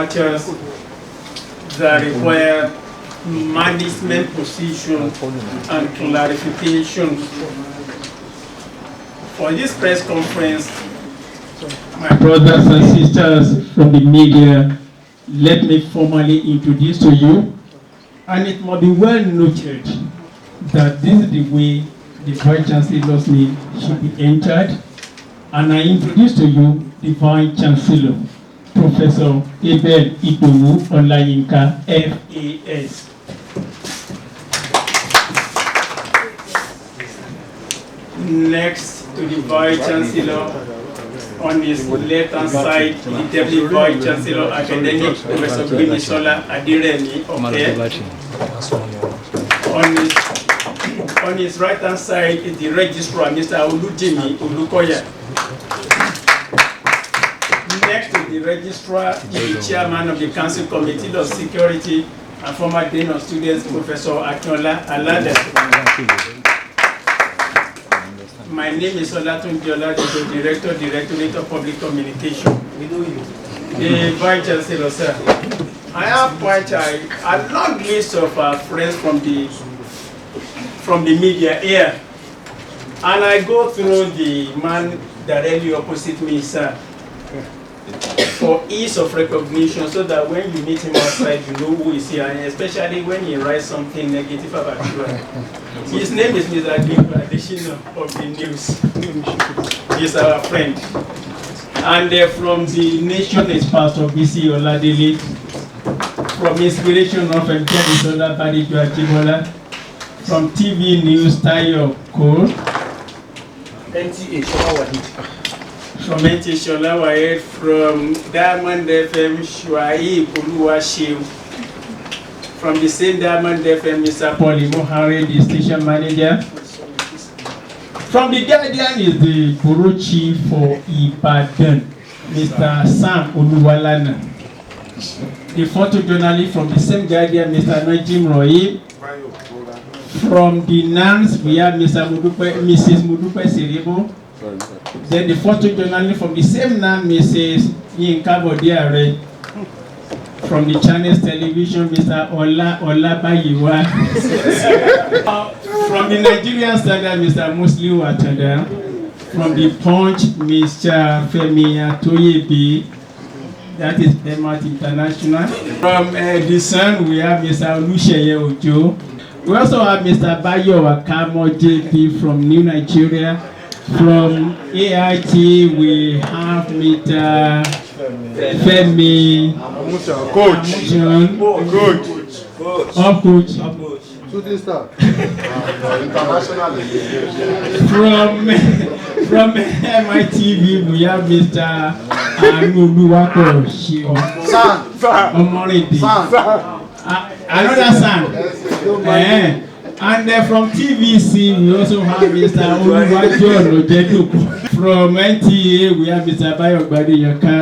matters that require management position and clarification. For this press conference, my brothers and sisters from the media, let me formally introduce to you, and it must be well noted that this is the way the Vice Chancellor's name should be entered, and I introduce to you the Vice Chancellor, Professor Abel Idowu Olayinka, FAS. Next to the Vice Chancellor, on his left-hand side, the Deputy Vice Chancellor Academic, Professor Gbemisola Aderemi. On his right-hand side is the Registrar, Mr. Olujimi Olukoya. Next to the Registrar is the Chairman of the Council Committee of Security and former Dean of Students, Professor Akinola Alade. My name is Olatunji Oladipo, Director, Directorate of Public Communication. The Vice Chancellor, sir. I have quite a long list of friends from the media here. And I go through the man directly opposite me, sir, for ease of recognition, so that when you meet him outside, you know who is here, and especially when he writes something negative about you. His name is Mr. Adeshina of the news. He's our friend. And from the nation is Pastor BC Oladele. From Inspiration of Mkenisola Badijo Ajibola. From TV News, Tayo Cole. NTA Shawahid. From NTA Shawahid. From Diamond FM, Shuaib Oluwaseun. From the same Diamond FM, Mr. Pauli Mohare, the station manager. From the Guardian is the Bureau Chief for Ibadan, Mr. Sam Oluwalana. The photojournalist from the same Guardian, Mr. Najim Roy. From the NANS, we have Mrs. Mudupe Seribo. Then the photojournalist from the same NANS, Mrs. Yinka Bodiare. From the Chinese television, Mr. Olabayiwa. From the Nigerian Standard, Mr. Musliu Atada. From the Punch, Mr. Femi Atoyebi. That is Emat International. From the Sun, we have Mr. Olusheye Ojo. We also have Mr. Bayo Akamo JP from New Nigeria. From AIT, we have Mr. Femi Coach. Shooting star. From MITV, we have Mr. Anuluwako Shio. Another son. And from TVC, we also have Mr. Oluwajo Ojeduko. From NTA, we have Mr. Bayo Gbadeyaka.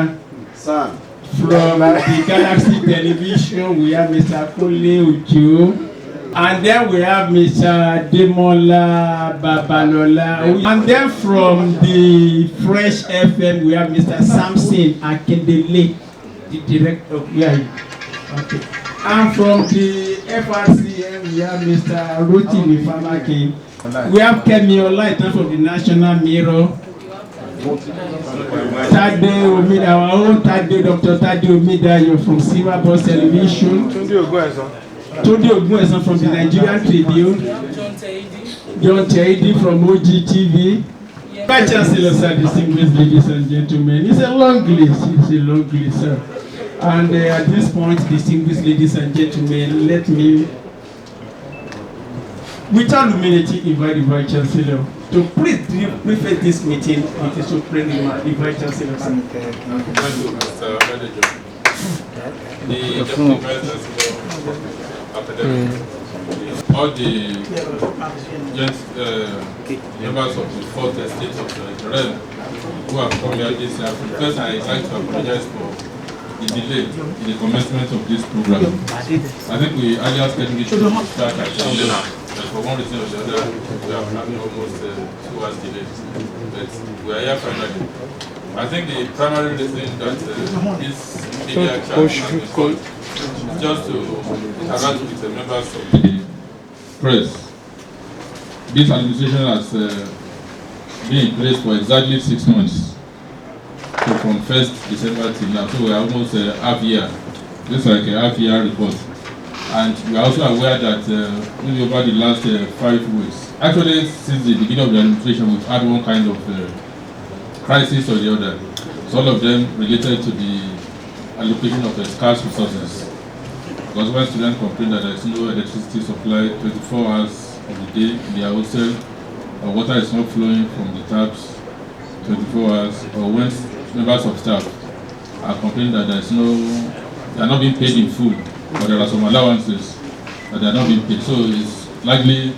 From the Galaxy Television, we have Mr. Kole Ujo. And then we have Mr. Demola Babalola. And then from the Fresh FM, we have Mr. Samson Akindele, the director. Okay. And from the FRCM, we have Mr. Rotimi Famake. We have Kemi Olaita from the National Mirror. Tade Omida, our own Tade, Dr. Tade Omida, you're from Silver Bus Television. Tunde Ogunwesan from the Nigerian Tribune. John Teidi from OGTV. Vice Chancellor, sir, distinguished ladies and gentlemen. It's a long list, sir. And at this point, distinguished ladies and gentlemen, let me, without humility, invite the Vice Chancellor to please preface this meeting with his supreme remark. The Vice Chancellor, sir. Thank you, Mr. Manager. The Deputy Vice Chancellor, all the members of the fourth estate of the realm who have come here this year. First, I'd like to apologize for the delay in the commencement of this program. I think we earlier scheduled it to start at 11, but for one reason or the other, we have had almost 2 hours delayed. But we are here finally. I think the primary reason that this media chat has been called just to interact with the members of the press. This administration has been in place for exactly 6 months. So from 1st December till now, so we are almost half year. This is like a half year report. And we are also aware that maybe over the last 5 weeks, actually since the beginning of the administration, we've had one kind of crisis or the other. So all of them related to the allocation of the scarce resources. Because when students complain that there is no electricity supply 24 hours of the day in their hostel, or water is not flowing from the taps 24 hours, or when members of staff are complaining that there is no, they are not being paid in full, but there are some allowances that they are not being paid. So it's likely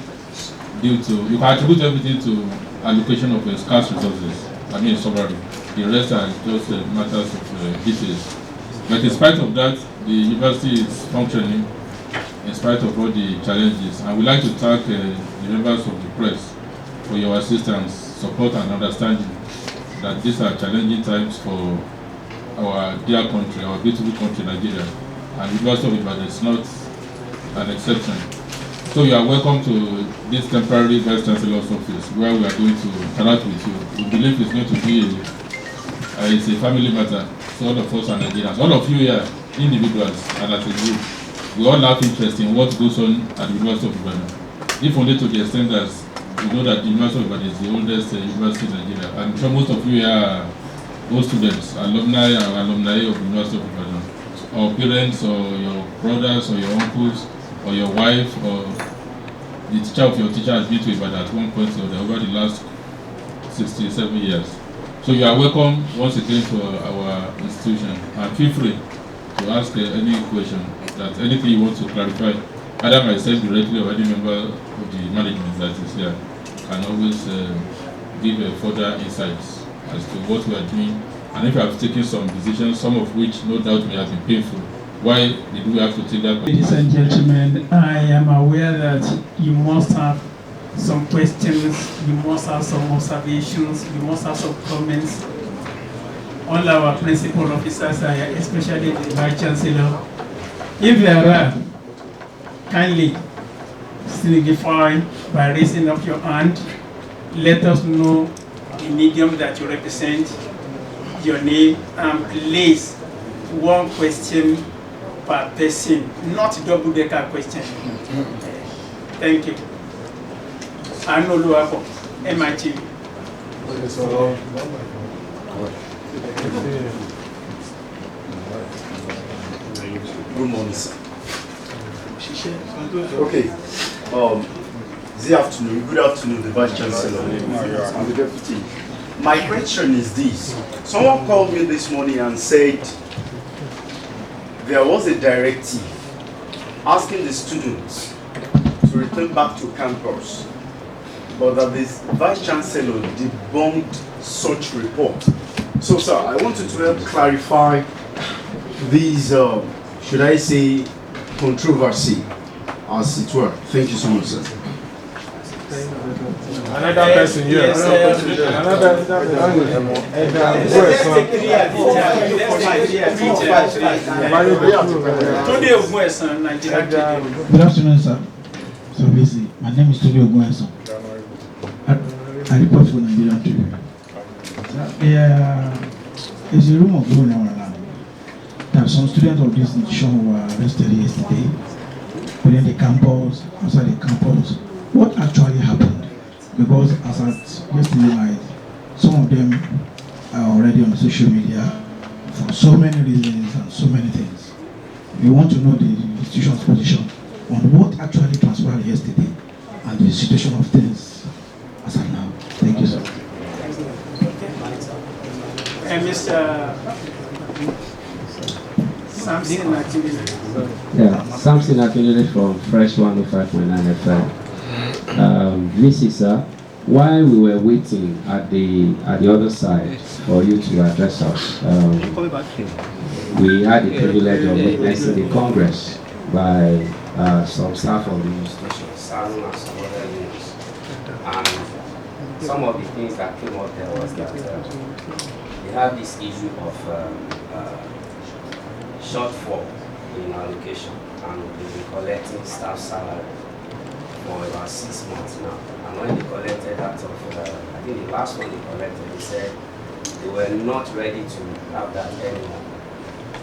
due to, you can attribute everything to allocation of scarce resources. I mean, summary. The rest are just matters of details. But in spite of that, the university is functioning in spite of all the challenges. And we'd like to thank the members of the press for your assistance, support and understanding that these are challenging times for our dear country, our beautiful country, Nigeria. And the University of Ibadan is not an exception. So you are welcome to this temporary Vice Chancellor's office where we are going to interact with you. We believe it's going to be it's a family matter. So all of us are Nigerians. All of you here, individuals and as a group, we all have interest in what goes on at the University of Ibadan. If only to the extent that we know that the University of Ibadan is the oldest university in Nigeria. I'm sure most of you here are old students, alumni or alumni of the University of Ibadan. Or parents, or your brothers, or your uncles, or your wife, or the teacher of your teacher has been to Ibadan at one point or the over the last 67 years. So you are welcome once again to our institution, and feel free to ask any question, that anything you want to clarify, either myself directly or any member of the management that is here can always give further insights as to what we are doing, and if you have taken some decisions, some of which no doubt may have been painful. Why did we have to take that? Ladies and gentlemen, I am aware that you must have some questions, you must have some observations, you must have some comments. All our principal officers, especially the Vice Chancellor, if there are, kindly signify by raising up your hand. Let us know the medium that you represent, your name, and place one question per person, not double-decker question. Thank you. Anoluapo, MIT. Good morning, sir. Okay. Good afternoon, the Vice Chancellor and the Deputy. My question is this. Someone called me this morning and said there was a directive asking the students to return back to campus, but that this Vice Chancellor debunked such report. So, sir, I wanted to help clarify these, should I say, controversy, as it were. Thank you so much, sir. Another person here. Yes, Good afternoon, sir. So busy. My name is Tobi Ogunweson. I report for Nigerian Tribune. There is a rumor going around that some students of this institution were arrested yesterday within the campus, outside the campus. What actually happened? Because as at yesterday night, some of them are already on social media for so many reasons and so many things. We want to know the institution's position on what actually transpired yesterday and the situation of things as of now. Thank you, sir. Mr. Samson Akinele. Yeah, Samson Akinele from Fresh 105.9 FM. Mrs. Sir, while we were waiting at the other side for you to address us, we had the privilege of witnessing the Congress by some staff of the institution, SANU and some other names. And some of the things that came up there was that they have this issue of shortfall in allocation, and we've been collecting staff salary for about 6 months now. And when they collected that of, I think the last one they collected, they said they were not ready to have that anymore.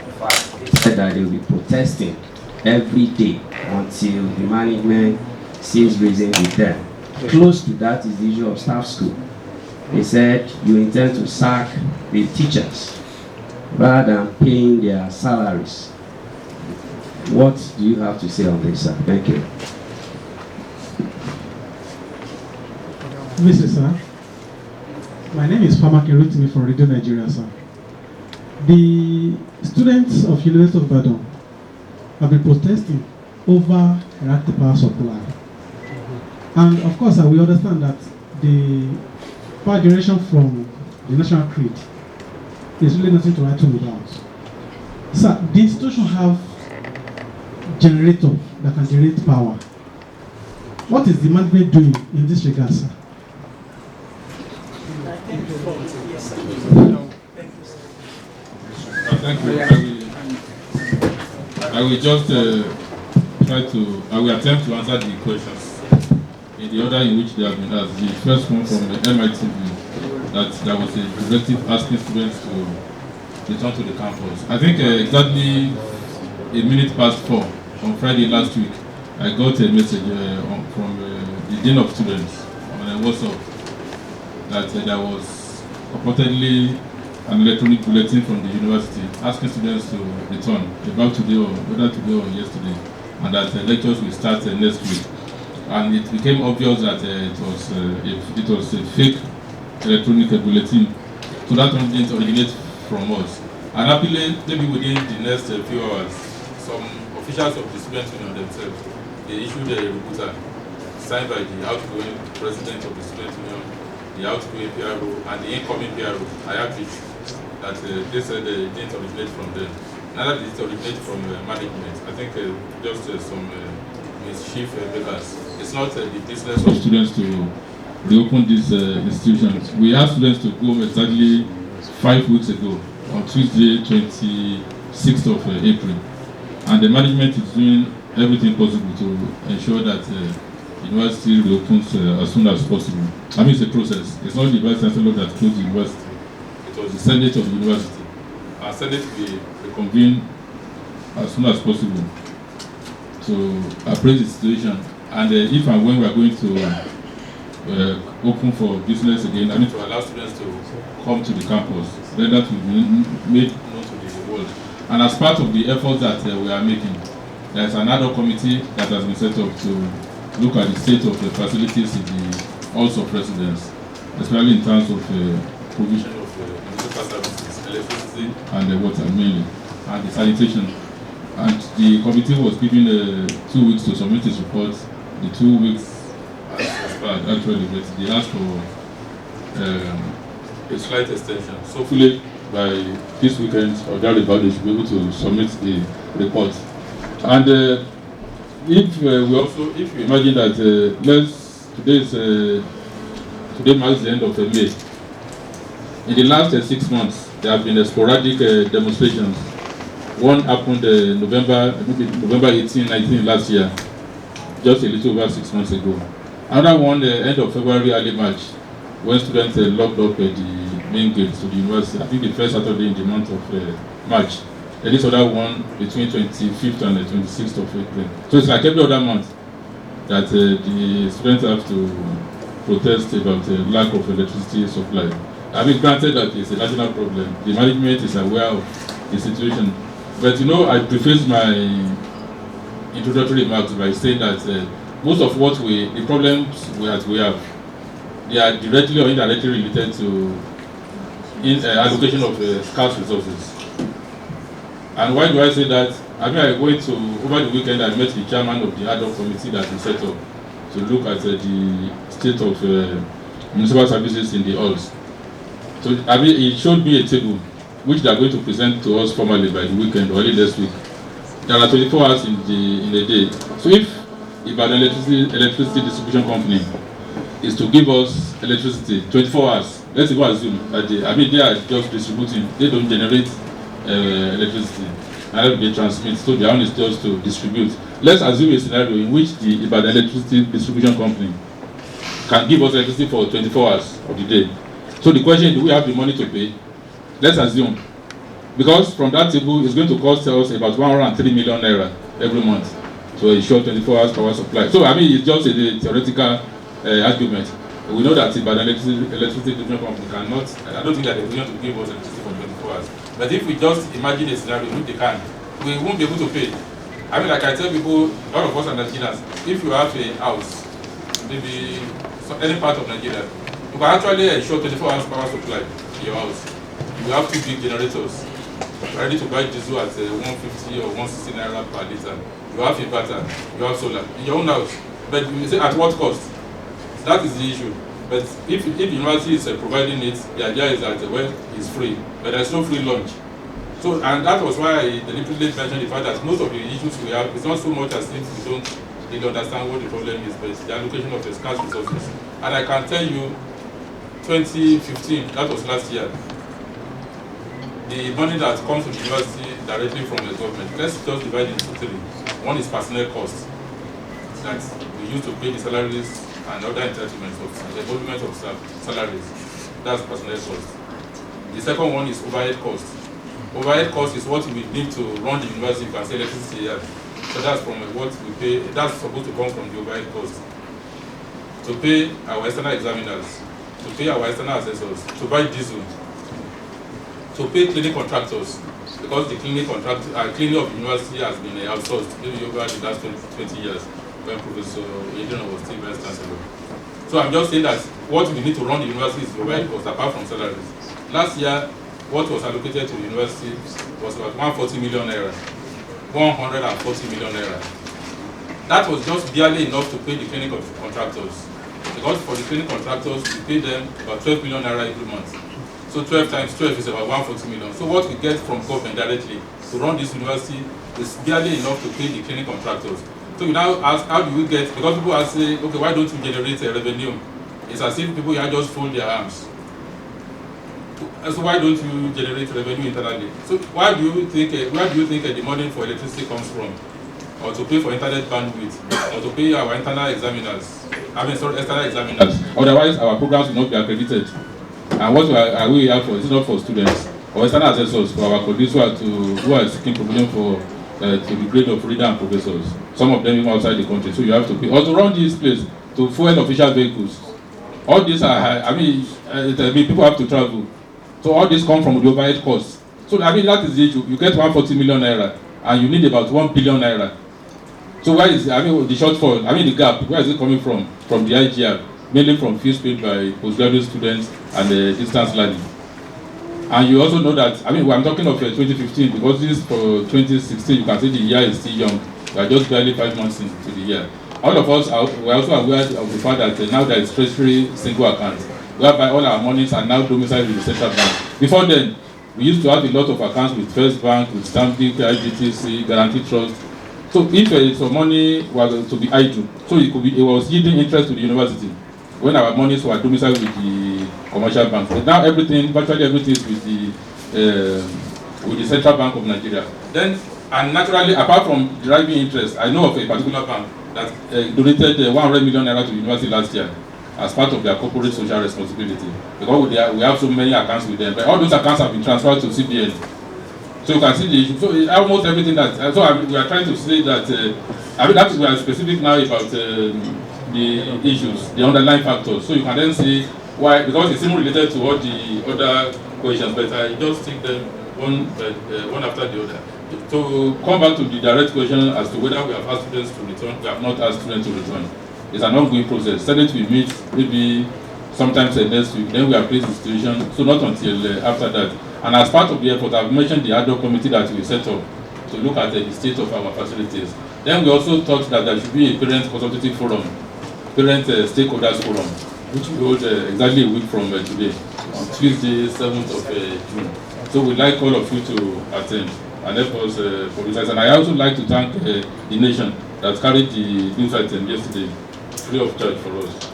In fact, they said that they will be protesting every day until the management sees reason with them. Close to that is the issue of staff school. They said you intend to sack the teachers rather than paying their salaries. What do you have to say on this, sir? Thank you. Mr. Sir, my name is Famake Rotimi from Radio Nigeria, sir. The students of University of Ibadan have been protesting over reactive power supply. And of course, we understand that the power generation from the national grid is really nothing to write home without. Sir, the institution have generator that can generate power. What is the management doing in this regard, sir? Thank you. I will just I will attempt to answer the questions in the order in which they have been asked. The first one from the MITV, that there was a directive asking students to return to the campus. I think exactly a minute past 4 on Friday last week, I got a message from the Dean of Students on WhatsApp that there was purportedly an electronic bulletin from the university asking students to return about today or whether today or yesterday, and that lectures will start next week. And it became obvious that it was a fake electronic bulletin, so that one didn't originate from us. And happily, maybe within the next few hours, some officials of the student union themselves, they issued a rebuttal signed by the outgoing president of the student union, the outgoing PRO, and the incoming PRO, Ayatich, that they said they didn't originate from them. Neither did it originate from management. I think just some mischief makers. It's not the business of students to reopen these institutions. We asked students to go exactly 5 weeks ago, on Tuesday, 26th of April. And the management is doing everything possible to ensure that university reopens as soon as possible. I mean, it's a process. It's not the Vice Chancellor that closed the university. It was the Senate of the university. Our Senate will reconvene as soon as possible to appraise the situation. And if and when we are going to open for business again, I mean to allow students to come to the campus, then that will be made known to the world. And as part of the efforts that we are making, there is an ad hoc committee that has been set up to look at the state of the facilities in the halls of residence, especially in terms of provision of municipal services, electricity, and water mainly, and the sanitation. And the committee was given 2 weeks to submit its report. The 2 weeks expired actually, but they asked for a slight extension. So hopefully by this weekend or thereabout, they should be able to submit the report. And if we imagine that today marks the end of May. In the last 6 months, there have been sporadic demonstrations. One happened November 18, 19 last year, just a little over 6 months ago. Another one, end of February, early March, when students locked up the main gates to the university. I think the first Saturday in the month of March. And this other one between 25th and 26th of April. So it's like every other month that the students have to protest about the lack of electricity supply. I mean, granted that it's a national problem. The management is aware of the situation. But I preface my introductory remarks by saying that most of the problems we have, they are directly or indirectly related to allocation of scarce resources. And why do I say that? I mean, over the weekend, I met the chairman of the ad hoc committee that we set up to look at the state of municipal services in the halls. So, I mean, it showed me a table which they are going to present to us formally by the weekend or early next week. There are 24 hours in a day. So if Ibadan Electricity Distribution Company is to give us electricity 24 hours, let's even assume that they are just distributing, they don't generate electricity. and they transmit. So their own is just to distribute. Let's assume a scenario in which the Ibadan Electricity Distribution Company can give us electricity for 24 hours of the day. So the question is, do we have the money to pay? Let's assume. Because from that table, it's going to cost us about 103 million naira every month to ensure 24 hours power supply. So, I mean, it's just a theoretical argument. We know that Ibadan Electricity Distribution Company cannot, I don't think that they're going to give us electricity for 24 hours. But if we just imagine a scenario in which they can, we won't be able to pay. I mean, like I tell people, all of us are Nigerians, if you have a house, maybe any part of Nigeria, you can actually ensure 24 hours power supply in your house. You have 2 big generators, ready to buy diesel at 150 or 160 naira per liter. You have inverter, you have solar in your own house. But you say at what cost? That is the issue. But if university is providing it, the idea is that well, it's free, but there's no free lunch. So, and that was why I deliberately mentioned the fact that most of the issues we have, it's not so much as if we don't really understand what the problem is, but it's the allocation of the scarce resources. And I can tell you, 2015, that was last year, the money that comes to the university directly from the government, let's just divide it into 3. One is personnel costs that we use to pay the salaries and other entitlements of the emolument of salaries. That's personnel costs. The second one is overhead costs. Overhead cost is what we need to run the university. You can say electricity here. So that's from what we pay. That's supposed to come from the overhead cost. To pay our external examiners, to pay our external assessors, to buy diesel, to pay clinic contractors, because the clinic cleaning of the university has been outsourced maybe over the last 20 years when Professor Adrian was still Vice Chancellor. So I'm just saying that what we need to run the university is the overhead cost apart from salaries. Last year, what was allocated to the university was about 140 million naira. 140 million naira. That was just barely enough to pay the clinic contractors. Because for the clinic contractors, we pay them about 12 million naira every month. So 12 times 12 is about 140 million. So what we get from government directly to run this university is barely enough to pay the clinic contractors. So we now ask, how do we get, because people are saying, okay, why don't you generate a revenue? It's as if people here just fold their arms. So why don't you generate revenue internally? So where do you think the money for electricity comes from? Or to pay for internet bandwidth, or to pay our external examiners. Otherwise, our programs will not be accredited. And what are we here for? It's not for students or external assessors, for our colleagues who are seeking promotion for to the grade of reader and professors. Some of them even outside the country. So you have to pay. Or to run this place, to fuel official vehicles. All these are, people have to travel. So all this comes from the overhead costs. So that is the issue. You get 140 million naira and you need about 1 billion naira. So where is the shortfall? The gap, where is it coming from? From the IGR, mainly from fees paid by postgraduate students and distance learning. And you also know that, I'm talking of 2015 because this is for 2016, you can see the year is still young. We are just barely 5 months into the year. All of us we're also aware of the fact that now there is treasury single account, whereby all our monies are now domiciled with the central bank. Before then, we used to have a lot of accounts with First Bank, with Stanbic, IGTC, Guarantee Trust. So if some money was to be idle, so it was yielding interest to the university when our monies were domiciled with the commercial banks. But now virtually everything is with the Central Bank of Nigeria. Then, and naturally, apart from deriving interest, I know of a particular bank that donated 100 million naira to the university last year as part of their corporate social responsibility. Because we have so many accounts with them, but all those accounts have been transferred to CBN. So you can see the issue. So almost everything that, we are trying to say that, that is we are specific now about the issues, the underlying factors. So you can then see why, because it's even related to all the other questions, but I just take them one after the other. To come back to the direct question as to whether we have asked students to return, we have not asked students to return. It's an ongoing process. Senate will meet maybe sometimes next week, then we are placed in situation, so not until after that. And as part of the effort, I've mentioned the ad hoc committee that we set up to look at the state of our facilities. Then we also thought that there should be a parent consultative forum, parent stakeholders forum, which we hold exactly a week from today, on Tuesday, 7th of June. So we'd like all of you to attend and help us publicize. And I also like to thank the nation that carried the news item yesterday, free of charge for us.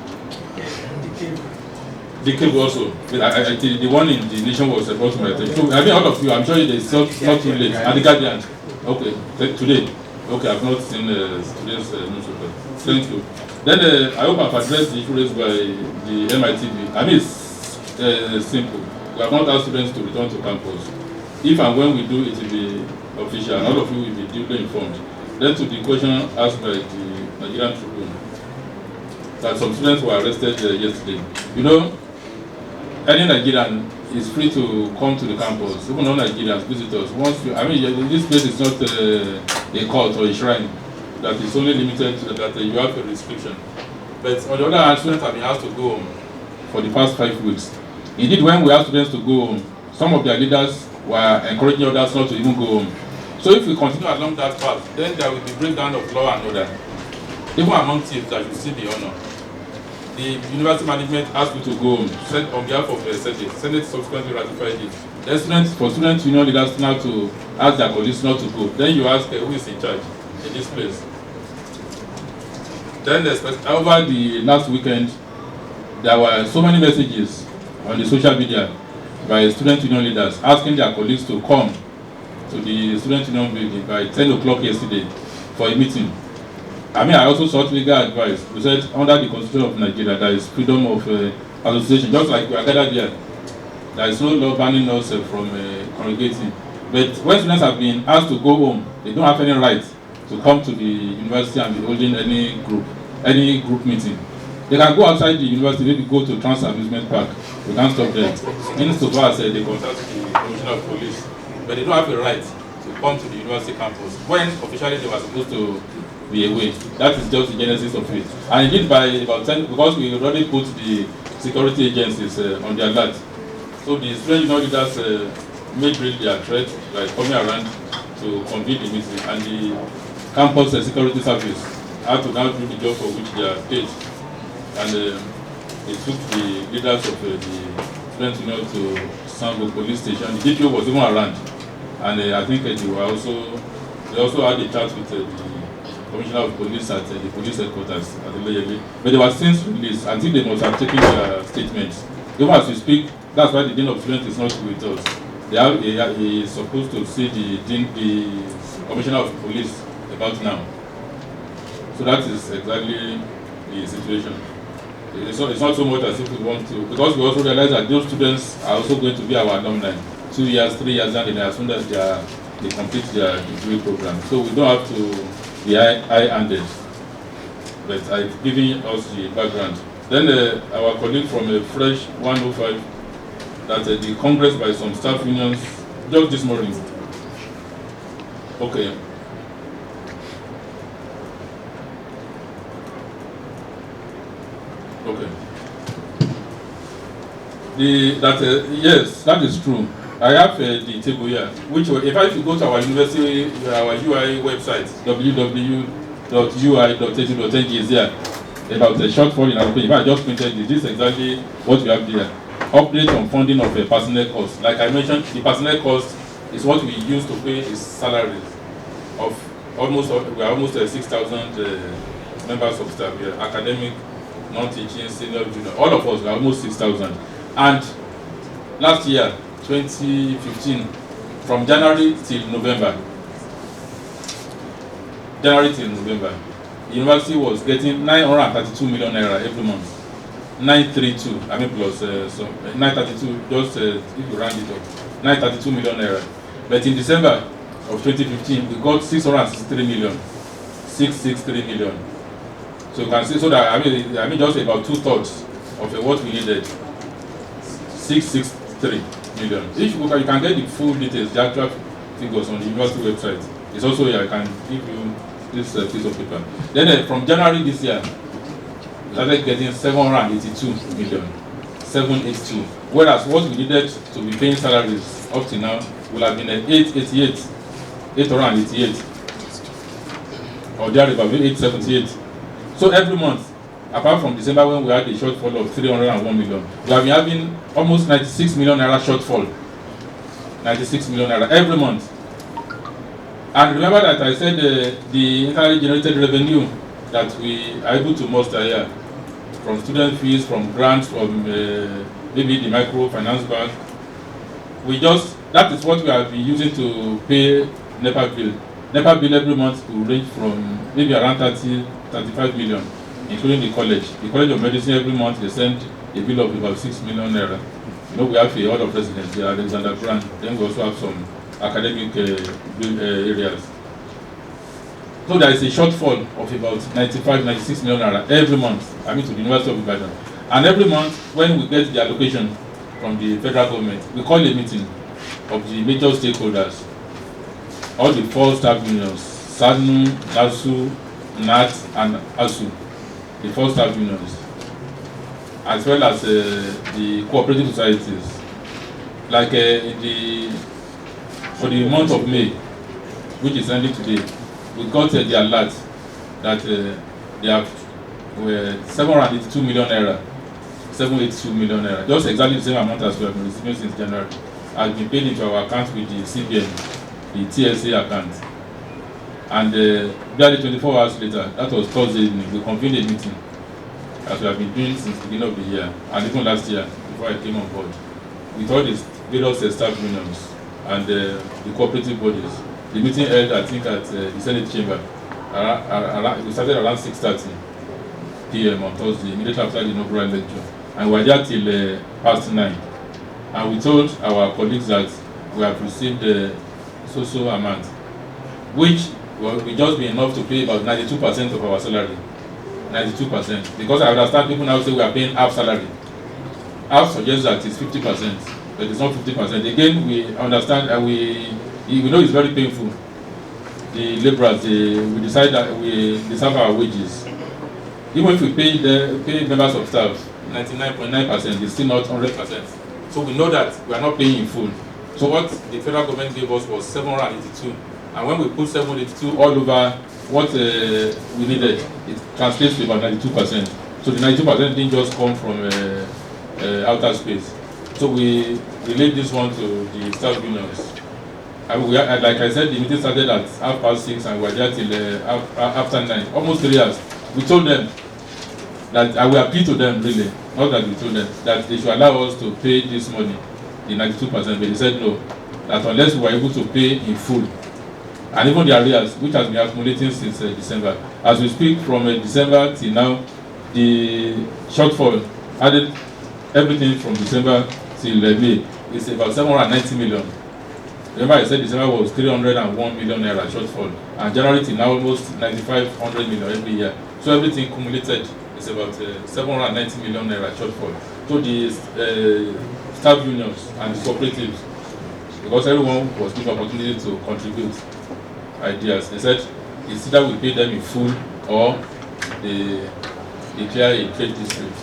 The cable also, the one in the nation was brought to my attention. So all of you, I'm sure it's not too late. And the Guardian, Okay, today. Okay, I've not seen today's newspaper. Thank you. Then I hope I've addressed the issue raised by the MITV. I mean, it's simple. We have not asked students to return to campus. If and when we do, it will be official, and all of you will be duly informed. Then to the question asked by the Nigerian Tribune, that some students were arrested yesterday. You know, any Nigerian is free to come to the campus, even non-Nigerians, visitors. Once you, I mean, this place is not a court or a shrine that is only limited to that you have a restriction. But on the other hand, students have been asked to go home for the past 5 weeks. Indeed, when we ask students to go home, some of their leaders were encouraging others not to even go home. So if we continue along that path, then there will be breakdown of law and order. Even among thieves, that should still be honored. The university management asked you to go home, said on behalf of the Senate subsequently ratified it. Then for student union leaders now to ask their colleagues not to go. Then you ask who is in charge in this place. Then over the last weekend, there were so many messages on the social media by student union leaders asking their colleagues to come to the student union building by 10 o'clock yesterday for a meeting. I mean, I also sought legal advice. We said under the Constitution of Nigeria, there is freedom of association, just like we are gathered here. There is no law banning us from congregating. But when students have been asked to go home, they don't have any right to come to the university and be holding any group meeting. They can go outside the university, maybe go to Trans Amusement Park. We can't stop them. Insofar as they contact the Commissioner of Police, but they don't have a right to come to the university campus when officially they were supposed to be away. That is just the genesis of it. And indeed, by about 10, because we already put the security agencies on the alert. So the student union leaders made real their threat by coming around to convene the meeting, and the campus security service had to now do the job for which they are paid. And they took the leaders of the student union to Sango police station. The DPO was even around, and I think they also had a chat with the Commissioner of Police at the police headquarters at the Leyebe. But they were since released. I think they must have taken their statements. Even as we speak, that's why the Dean of Students is not with us. He is supposed to see the Commissioner of Police about now. So that is exactly the situation. It's not so much as if we want to, because we also realize that those students are also going to be our alumni. 2 years, 3 years down the line, as soon as they complete their degree program. So we don't have to be high-handed, but I've given us the background. Then our colleague from Fresh 105, that the Congress by some staff unions, just this morning. Okay. Okay. Yes, that is true. I have the table here, which if you go to our university, our UI website, www.ui.edu.ng is there, about the shortfall in our page. If I just printed this is exactly what we have there. Update on funding of personnel costs. Like I mentioned, the personnel cost is what we use to pay the salaries of we are almost 6,000 members of staff here, academic, non-teaching, senior, junior, all of us, we are almost 6,000. And last year, 2015, from January till November, the university was getting 932 million naira every month. 932, I mean plus, so 932, just if you round it up, 932 million naira. But in December of 2015, we got 663 million. 663 million. So you can see, so that I mean just about 2/3 of what we needed. 663 million. If you can get the full details, the actual figures on the university website. It's also here. I can give you this piece of paper. Then from January this year, we started getting 782 million. 782. Whereas what we needed to be paying salaries up to now will have been 888. 888. Or thereabout 878. So every month, apart from December when we had a shortfall of 301 million, we have been having almost 96 million naira shortfall. 96 million naira every month. And remember that I said the internally generated revenue that we are able to muster here, from student fees, from grants, from maybe the microfinance bank. That is what we have been using to pay NEPA bill NEPA bill every month will range from maybe around 35 million, including the college. The College of Medicine every month they send a bill of about 6 million naira. You know, we have a lot of residents there, Alexander Grant. Then we also have some academic areas. So there is a shortfall of about 96 million naira every month, I mean, to the University of Ibadan. And every month, when we get the allocation from the federal government, we call a meeting of the major stakeholders, all the 4 staff unions, SADNU, NASU, NAT, and ASU, the 4 staff unions, as well as the cooperative societies. Like for the month of May, which is ending today, we got the alert that they have 782 million naira, 782 million naira, just exactly the same amount as we have been receiving since January, has been paid into our account with the CBN, the TSA account. And barely 24 hours later, that was Thursday evening, we convened a meeting, as we have been doing since the beginning of the year, and even last year, before I came on board, with all these various staff unions and the cooperative bodies. The meeting held, I think, at the Senate chamber. We started around 6:30 p.m. on Thursday, immediately after the inaugural lecture. And we were there till past 9. And we told our colleagues that we have received so amount, which will just be enough to pay about 92% of our salary. 92%. Because I understand people now say we are paying half salary. Half suggests that it's 50%, but it's not 50%. Again, we understand and we know it's very painful. The laborers, we decide that we deserve our wages. Even if we pay members of staff 99.9%, it's still not 100%. So we know that we are not paying in full. So what the federal government gave us was 782, and when we put 782 all over what we needed, it translates to about 92%. So the 92% didn't just come from outer space. So we relayed this one to the staff unions. And like I said, the meeting started at 6:30 and we were there till after 9, almost 3 hours. We told them that I will appeal to them, really, not that we told them, that they should allow us to pay this money, the 92%, but they said no, that unless we were able to pay in full, and even the arrears, which has been accumulating since December. As we speak, from December till now, the shortfall, added everything from December till May, is about 790 million. Remember I said December was 301 million naira shortfall, and January till now almost 9,500 million every year. So everything cumulated is about 790 million naira shortfall. So the staff unions and the cooperatives, because everyone was given opportunity to contribute ideas, they said it's either we pay them in full or they declare a trade dispute.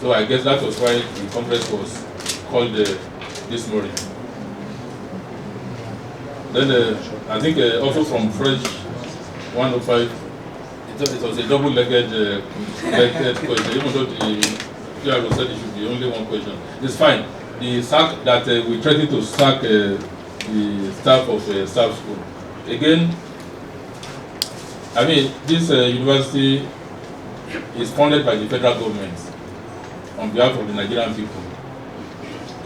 So I guess that was why the conference was called this morning. Then I think also from Fresh 105, it was a double-legged question, even though the PRO said it should be only one question. It's fine. The sack that we threatened to sack the staff of staff school. Again, I mean, this university is funded by the federal government on behalf of the Nigerian people.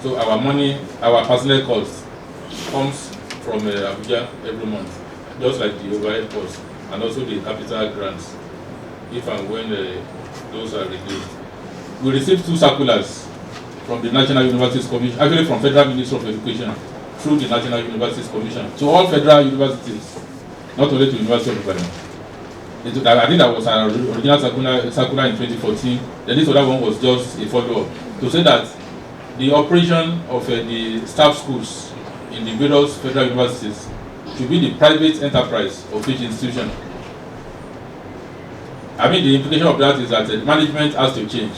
So our money, our personnel cost comes from Abuja every month, just like the overhead costs and also the capital grants, if and when those are released. We received 2 circulars from the National Universities Commission, actually from Federal Ministry of Education, through the National Universities Commission, to all federal universities, not only to the University of Ibadan. I think that was our original circular in 2014, then this other one was just a follow-up, to say that the operation of the staff schools in the various federal universities should be the private enterprise of each institution. I mean, the implication of that is that the management has to change.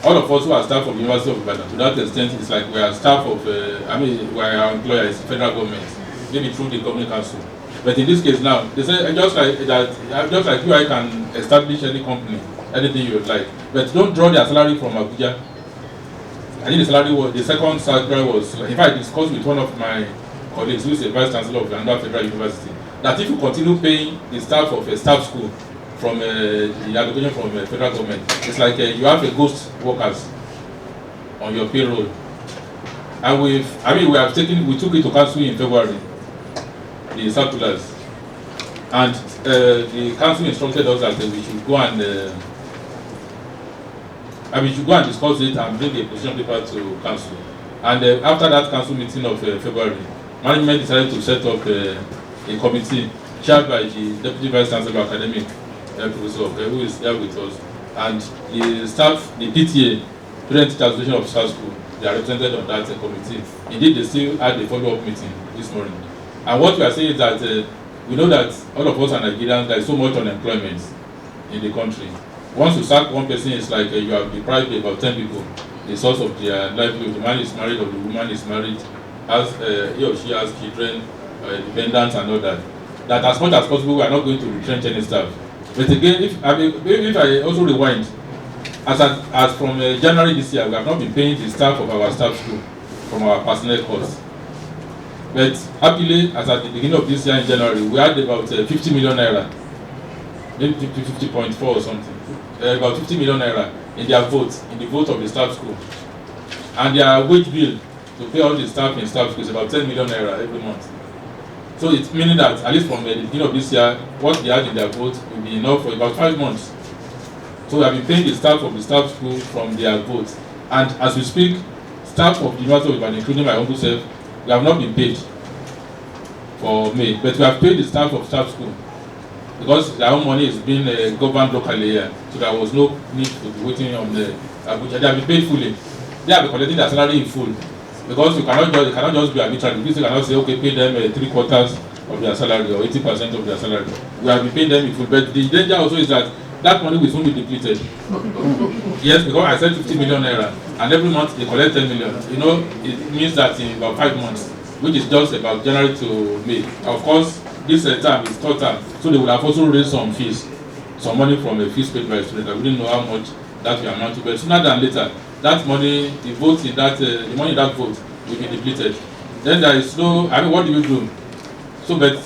All of us who are staff of the University of Ibadan, to that extent, it's like we are staff of, we are our employers, federal government, maybe through the Governing Council. But in this case now, they say just like that, just like you, I can establish any company, anything you would like, but don't draw their salary from Abuja. I think the salary was, the second salary was, in fact, I discussed with one of my colleagues who is a vice chancellor of Uganda Federal University, that if you continue paying the staff of a staff school from the allocation from the federal government, it's like you have a ghost workers on your payroll. And we took it to council in February, the circulars. And the council instructed us that we should go and discuss it and bring a position paper to council. And after that council meeting of February, management decided to set up a committee chaired by the Deputy Vice Chancellor of Academic, Professor who is here with us, and the staff, the PTA, Parent Teacher Association of South School, they are represented on that committee. Indeed, they still had a follow-up meeting this morning. And what we are saying is that we know that all of us are Nigerians, there is so much unemployment in the country. Once you sack one person, it's like you have deprived about 10 people the source of their livelihood. The man is married or the woman is married, has he or she has children, dependents and all that. That as much as possible, we are not going to retrench any staff. But again, if I also rewind, as from January this year, we have not been paying the staff of our staff school from our personnel costs. But happily, as at the beginning of this year in January, we had about 50 million naira, maybe 50.4 or something, about 50 million naira in their vote, in the vote of the staff school. And their wage bill to pay all the staff in staff school is about 10 million naira every month. So it's meaning that at least from the beginning of this year, what they had in their vote will be enough for about 5 months. So we have been paying the staff of the staff school from their vote. And as we speak, staff of the University of Ibadan, including my humble self, we have not been paid for May, but we have paid the staff of staff school because their own money is being governed locally here, so there was no need to be waiting on the Abuja. They have been paid fully. They have been collecting their salary in full because you cannot just be arbitrary. You cannot say, okay, pay them 3/4 of their salary or 80% of their salary. We have been paying them in full, but the danger also is that money will soon be depleted. Yes, because I said 50 million naira, and every month they collect 10 million. You know, it means that in about 5 months, which is just about January to May. Of course, this term is third term, so they would have also raised some fees, some money from a fees paid by students. I wouldn't know how much that will amount to, but sooner than later, that money, the money in that vote will be depleted. Then there is no, what do you do? So, but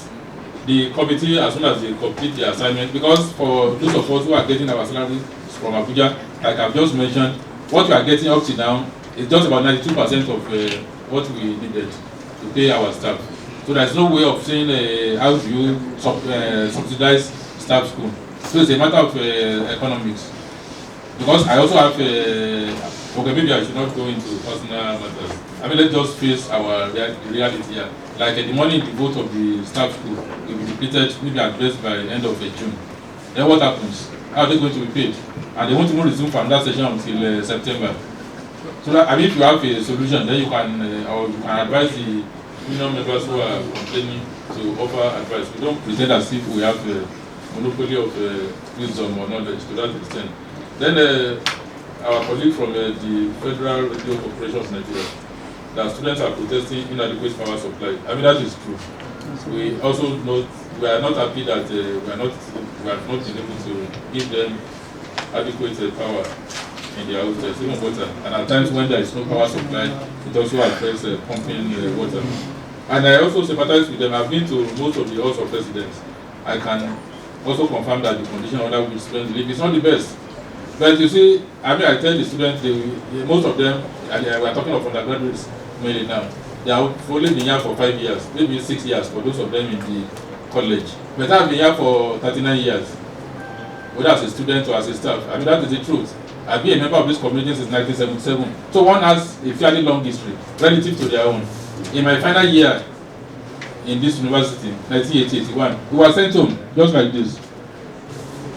the committee, as soon as they complete the assignment, because for those of us who are getting our salary from Abuja, like I've just mentioned, what we are getting up to now is just about 92% of what we needed to pay our staff. So there's no way of saying how do you subsidize staff school. So it's a matter of economics. Because I also have, okay, maybe I should not go into personal matters. I mean, let's just face our reality here. Like the money in the vote of the staff school will be depleted, maybe at best by the end of June. Then what happens? How are they going to be paid? And they won't even resume from that session until September. So that, I mean, if you have a solution, then you can advise the union members who are complaining to offer advice. We don't pretend as if we have a monopoly of wisdom or knowledge to that extent. Then our colleague from the Federal Radio Corporation of Nigeria, that students are protesting inadequate power supply. I mean, that is true. We also note we are not happy that we have not been able to give them adequate power in their houses, even water. And at times when there is no power supply, it also affects pumping water. And I also sympathize with them. I've been to most of the halls of residence. I can also confirm that the condition under which students live is not the best. But you see, I mean, I tell the students, most of them, and we are talking of undergraduates mainly now, they have only been here for 5 years, maybe 6 years for those of them in the college. But I've been here for 39 years, whether as a student or as a staff. I mean, that is the truth. I've been a member of this community since 1977. So one has a fairly long history relative to their own. In my final year in this university, 1980-81, we were sent home just like this.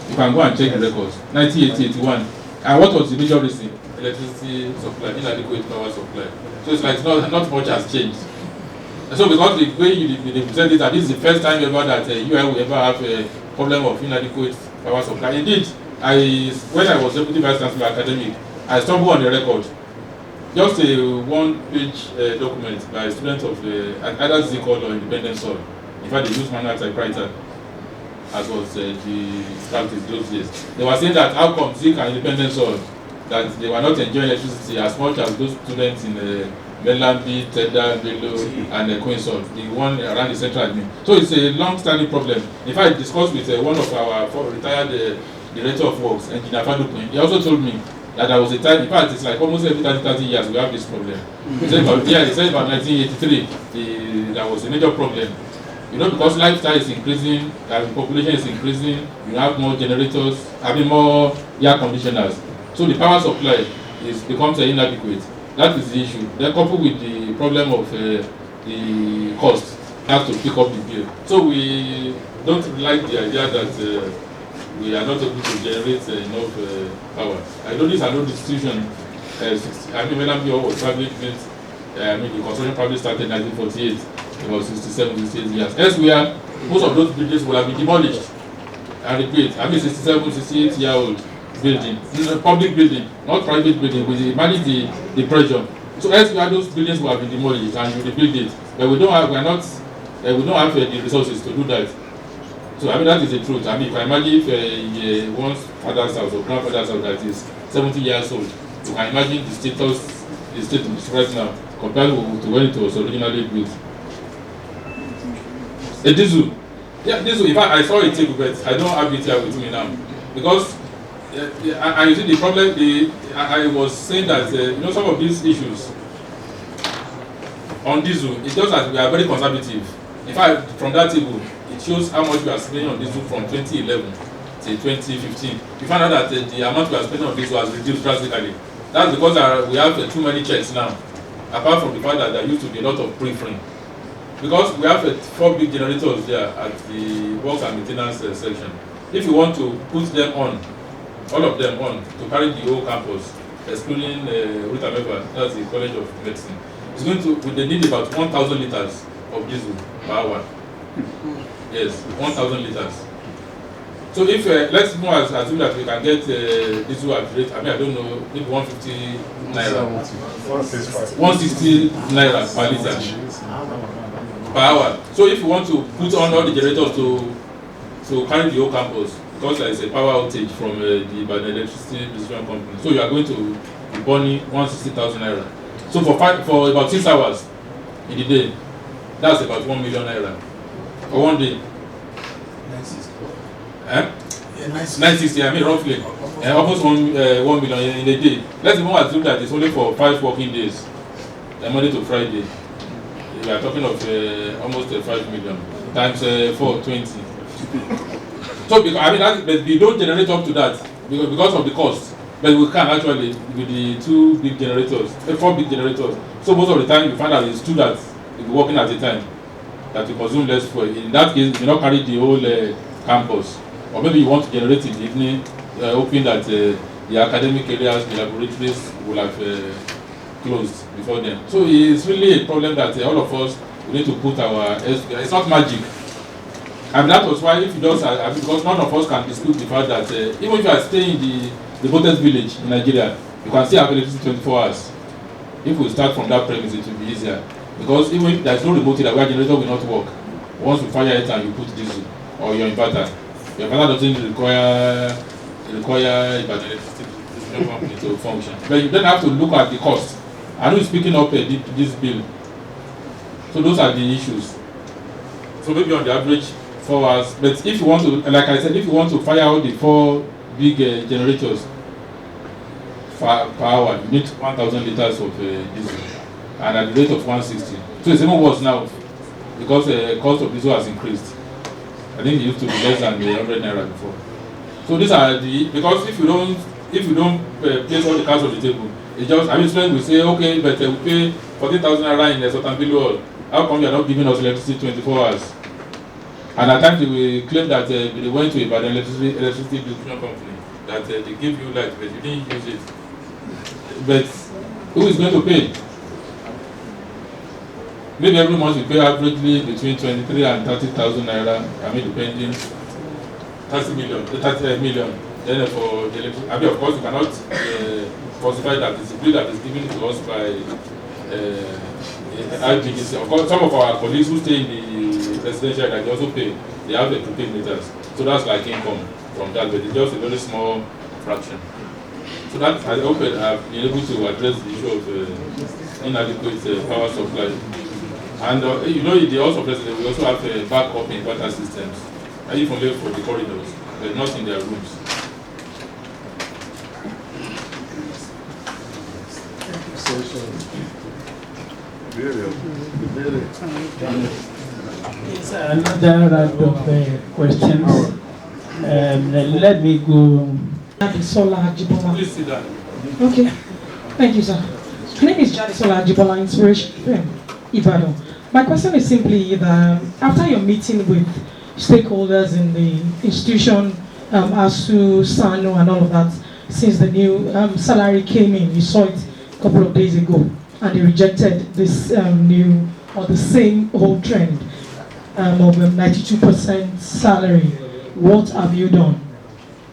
You can go and check the records. 1980-81. And what was the major reason? Electricity supply, inadequate power supply. So it's like not much has changed. And so because the way you present it, that this is the first time ever that UI will ever have a problem of inadequate power supply. Indeed, when I was Deputy Vice Chancellor Academic, I stumbled on the record. Just a one-page document by students of either ZCOL or Independent Soil. In fact, they used manual typewriter, as was the practice those days. They were saying that how come ZIC and Independent Soil, that they were not enjoying electricity as much as those students in Mainland B, Teda, Bello, and Queensol, the one around the central admin. So it's a long-standing problem. In fact, I discussed with one of our retired director of works, Engineer Fadupin. He also told me that there was a time, in fact, it's like almost every 30 years we have this problem. He said about 1983, there was a major problem You know, because lifestyle is increasing, population is increasing, you have more generators, having more air conditioners. So the power supply becomes inadequate. That is the issue. Then coupled with the problem of the cost, has to pick up the bill. So we don't like the idea that we are not able to generate enough power. I know these are no institution. I mean, when MBO was probably built, the construction probably started in 1948, about 67, 68 years. Elsewhere, most of those buildings will have been demolished and rebuilt. I mean, 67, 68-year-old building, public building, not private building. We manage the pressure. So elsewhere, those buildings will have been demolished and you rebuild it. But we don't have the resources to do that. So I mean, that is the truth. I mean, if I imagine if one's father's house or grandfather's house that is 70 years old, you can imagine the state right now compared to when it was originally built. A diesel. Yeah, diesel. In fact, I saw it too, but I don't have it here with me now. Because I see the problem, I was saying that, some of these issues on diesel, it's just that we are very conservative. In fact, from that table, it shows how much we are spending on diesel from 2011 to 2015. We found out that the amount we are spending on diesel has reduced drastically. That's because we have too many checks now, apart from the fact that there used to be a lot of pre-frame. Because we have 4 big generators there at the works and maintenance section. If you want to put them on, all of them on, to carry the whole campus, excluding Rita Meva, that's the College of Medicine, they need about 1,000 liters of diesel per hour. Yes, 1,000 liters. So if let's assume that we can get diesel at rate, I don't know, maybe 150 naira, 160 naira per liter per hour. So if you want to put on all the generators to carry the whole campus, because there is a power outage from the electricity distribution company, so you are going to be burning 160,000 naira. So for about 6 hours in the day, that's about 1 million naira for one day. 960, roughly. Almost 1 million in a day. Let's even assume that it's only for 5 working days, Monday to Friday. We are talking of almost 5 million times 420. So but we don't generate up to that because of the cost. But we can actually with the 2 big generators, 4 big generators. So most of the time you find out it's 2 that will be working at a time, that will consume less fuel. In that case, you not carry the whole campus. Or maybe you want to generate in the evening, hoping that the academic areas, the laboratories will have closed before then. So it's really a problem that all of us we need to put it's not magic. And that was why if you just, because none of us can dispute the fact that even if you are staying in the Botes village in Nigeria, you can still have electricity 24 hours. If we start from that premise, it will be easier. Because even if there is no remote area where generator will not work, once you fire it and you put diesel or your inverter, your inverter doesn't require electricity company to function. But you then have to look at the cost. I know it's picking up this bill. So those are the issues. So maybe on the average 4 hours. But if you want to, like I said, if you want to fire out the 4 big generators per hour, you need 1,000 liters of diesel, and at the rate of 160. So it's even worse now because the cost of diesel has increased. I think it used to be less than 100 naira before. So these are because if you don't place all the cards on the table, it's just, students will say, okay, but we pay 14,000 naira in a certain bill. How come you are not giving us electricity 24 hours? And at times they will claim that they went to an electricity distribution company, that they give you light, but you didn't use it. But who is going to pay? Maybe every month we pay averagely between 23 and 30,000 naira, depending, 30 million. Then for the electricity, of course, you cannot falsify that it's a bill that is given to us by IGDC. Of course, some of our colleagues who stay in the residential area, they also pay. They have the prepaid meters. So that's like income from that, but it's just a very small fraction. So that, I hope I've been able to address the issue of inadequate power supply. And the also president, we also have backup inverter systems, even only for the corridors, but not in their rooms. It's another round of questions. Let me go. Sola Ajibola. Please sit down. Okay, thank you, sir. My name is Sola Ajibola, Inspiration Ibadan. My question is simply that after your meeting with stakeholders in the institution, ASU, SANO, and all of that, since the new salary came in, you saw it a couple of days ago, and they rejected this new or the same old trend of 92% salary. What have you done?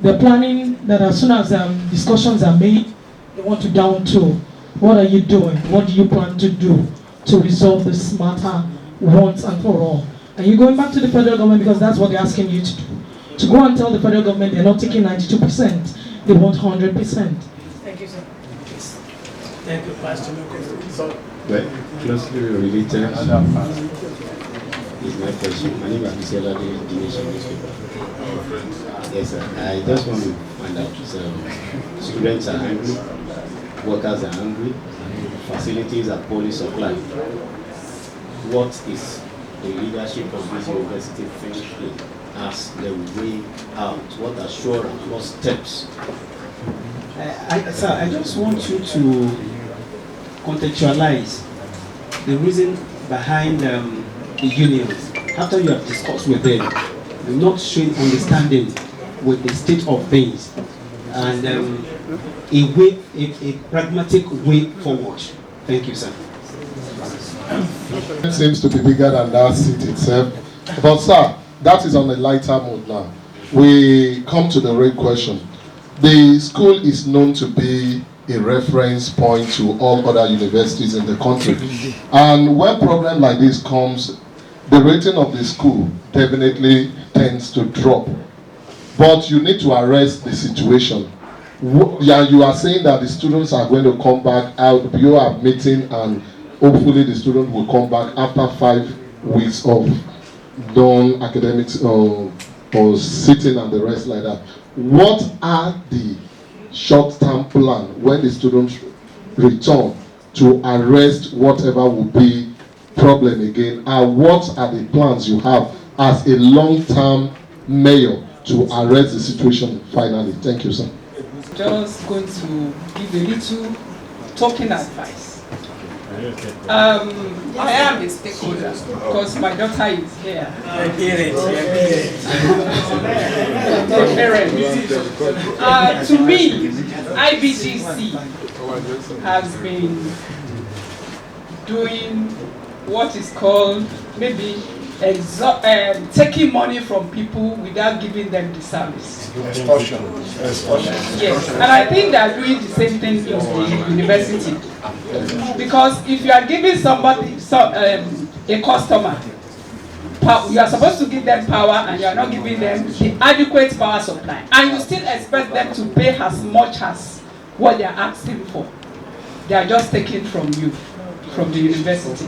They're planning that as soon as discussions are made, they want to down tool. What are you doing? What do you plan to do to resolve this matter once and for all? Are you going back to the federal government, because that's what they're asking you to do? To go and tell the federal government they're not taking 92%, they want 100%. Thank you, sir. Thank you, Pastor. Well, closely related is my question. My name is Mr. Lade, the Nation newspaper. Yes, sir. I just want to find out, students are angry, workers are angry, facilities are poorly supplied. What is the leadership of this university thinking as the way out? What assurance, what steps? Sir, I just want you to contextualize the reason behind the unions. After you have discussed with them, you're not showing understanding with the state of things and a pragmatic way forward. Thank you, sir. It seems to be bigger than that seat itself. But sir, that is on a lighter mood now. We come to the real question. The school is known to be a reference point to all other universities in the country. And when a problem like this comes, the rating of the school definitely tends to drop. But you need to arrest the situation. Yeah, you are saying that the students are going to come back out. You are meeting, and hopefully the students will come back after 5 weeks of non-academics or sitting and the rest like that. What are the short-term plan when the students return to arrest whatever will be problem again, and what are the plans you have as a long-term mayor to arrest the situation finally? Thank you, sir. Just going to give a little talking advice. I am a stakeholder because my daughter is here. My parents. To me, IBGC has been doing what is called maybe taking money from people without giving them the service. Extortion. Yes, and I think they are doing the same thing in the university. Because if you are giving somebody, a customer, you are supposed to give them power, and you are not giving them the adequate power supply. And you still expect them to pay as much as what they are asking for. They are just taking from you, from the university.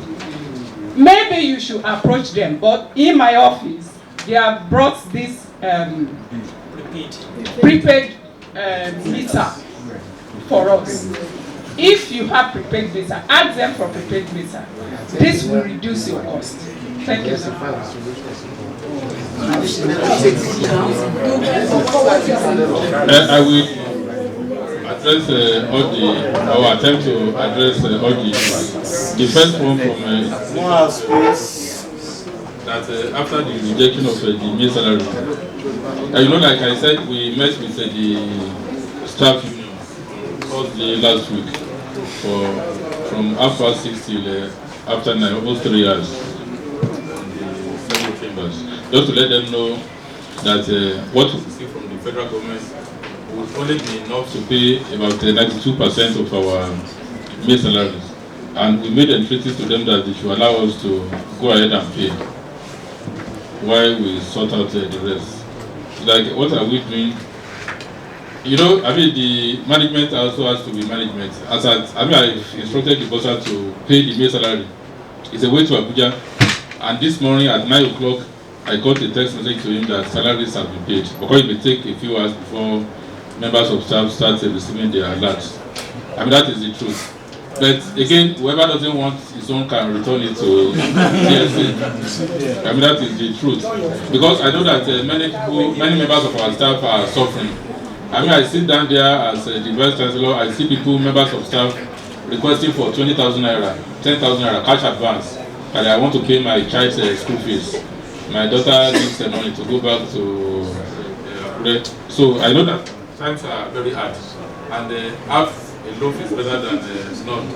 Maybe you should approach them, but in my office, they have brought this prepaid meter for us. If you have prepaid meter, ask them for prepaid meter. This will reduce your cost. Thank you, sir. I will address our attempt to address all the issues. The first one from that after the rejection of the meal salary, you know, like I said, we met with the staff union Thursday last week from after 6 till after 9, almost 3 hours in the several chambers, just to let them know that what we see from the federal government would only be enough to pay about 92% of our meal salaries. And we made entreaties to them that they should allow us to go ahead and pay while we sort out the rest. Like, what are we doing? You know, I mean, the management also has to be management. I've instructed the bursar to pay the meal salary. It's a way to Abuja. And this morning at 9 o'clock, I got a text message to him that salaries have been paid. Because it may take a few hours before members of staff start receiving their alerts. I mean, that is the truth. But again, whoever doesn't want his own can return it to TSA. I mean, that is the truth. Because I know that many members of our staff are suffering. I mean, I sit down there as the Vice Chancellor, I see people, members of staff, requesting for 20,000 naira, 10,000 naira cash advance, and I want to pay my child's school fees. My daughter needs the money to go back to so I know that times are very hard, and half a loaf is better than none.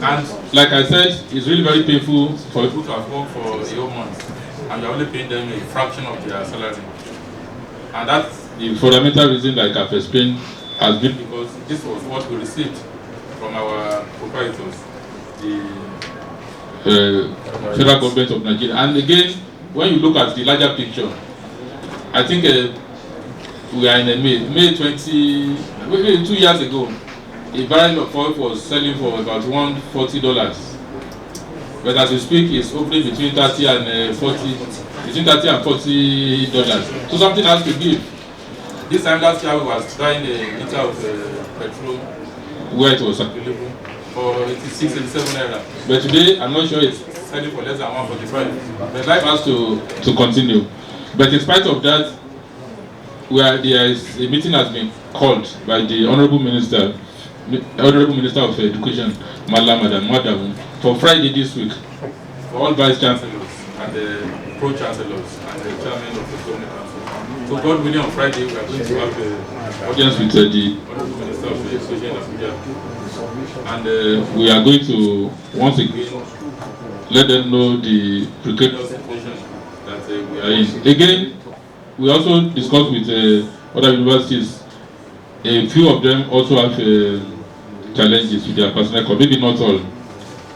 And like I said, it's really very painful for people to have worked for a whole month, and you're only paying them a fraction of their salary. And that's the fundamental reason, like I've explained, has been because this was what we received from our proprietors, the federal government of Nigeria. And again, when you look at the larger picture, I think we are in a May 20, 2 years ago, a barrel of oil was selling for about $140. But as we speak, it's opening between 30 and 40, between 30 and $40. So something has to give. This time last year, we was buying a liter of petrol where it was available for 86, 87 naira. But today, I'm not sure it's selling for less than 145. But life has to continue. But in spite of that, there is a meeting has been called by the Honorable Minister of Education, Madam Madamu, for Friday this week, for all Vice Chancellors and the Pro-Chancellors and the Chairman of the Governing Council. So God willing, on Friday we are going to have an audience with the Honorable Minister of Education in Abuja. And we are going to, once again, let them know the precarious situation that we are in. Again, we also discussed with other universities. A few of them also have challenges with their personnel cost, maybe not all.